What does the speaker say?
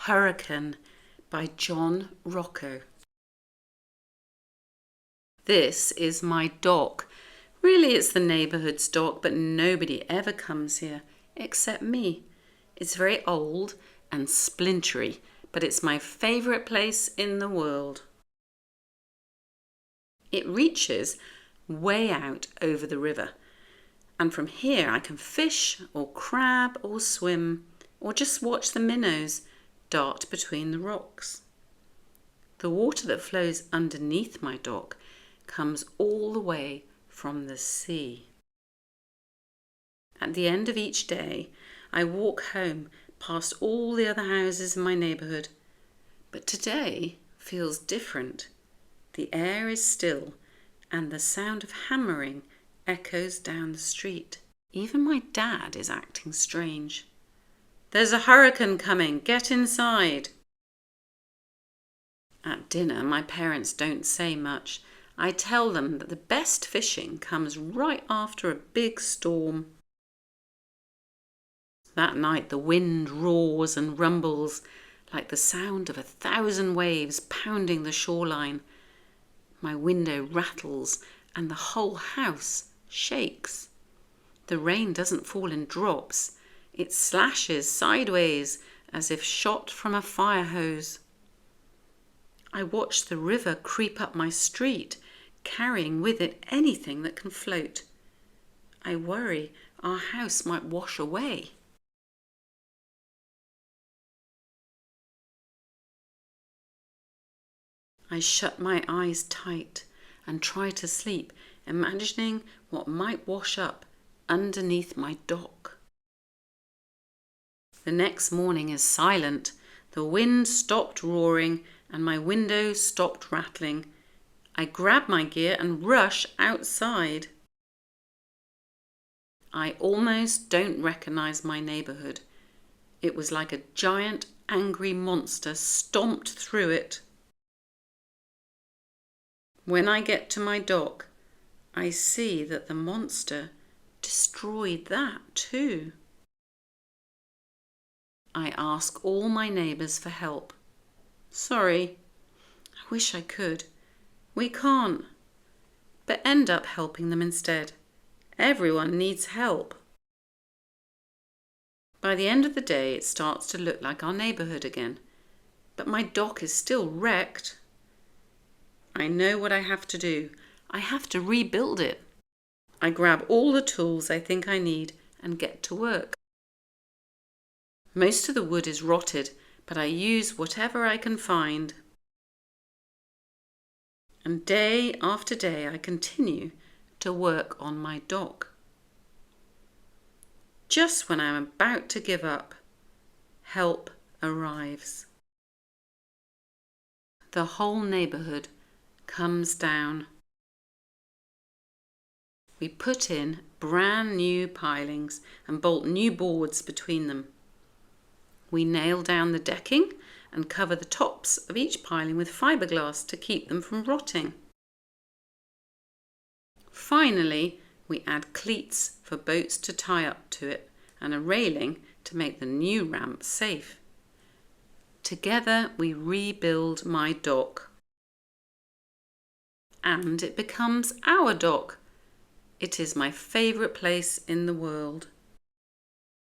Hurricane by John Rocco. This is my dock. Really, it's the neighbourhood's dock, but nobody ever comes here except me. It's very old and splintery, but it's my favourite place in the world. It reaches way out over the river, and from here I can fish or crab or swim or just watch the minnows dart between the rocks. The water that flows underneath my dock comes all the way from the sea. At the end of each day, I walk home past all the other houses in my neighbourhood, but today feels different. The air is still and the sound of hammering echoes down the street. Even my dad is acting strange. "There's a hurricane coming, get inside." At dinner, my parents don't say much. I tell them that the best fishing comes right after a big storm. That night the wind roars and rumbles like the sound of 1,000 waves pounding the shoreline. My window rattles and the whole house shakes. The rain doesn't fall in drops. It slashes sideways as if shot from a fire hose. I watch the river creep up my street, carrying with it anything that can float. I worry our house might wash away. I shut my eyes tight and try to sleep, imagining what might wash up underneath my dock. The next morning is silent. The wind stopped roaring and my window stopped rattling. I grab my gear and rush outside. I almost don't recognise my neighbourhood. It was like a giant angry monster stomped through it. When I get to my dock, I see that the monster destroyed that too. I ask all my neighbours for help. Sorry, I wish I could. We can't, but end up helping them instead. Everyone needs help. By the end of the day, it starts to look like our neighbourhood again, but my dock is still wrecked. I know what I have to do. I have to rebuild it. I grab all the tools I think I need and get to work. Most of the wood is rotted, but I use whatever I can find. And day after day I continue to work on my dock. Just when I'm about to give up, help arrives. The whole neighbourhood comes down. We put in brand new pilings and bolt new boards between them. We nail down the decking and cover the tops of each piling with fiberglass to keep them from rotting. Finally, we add cleats for boats to tie up to it and a railing to make the new ramp safe. Together we rebuild my dock. And it becomes our dock. It is my favourite place in the world.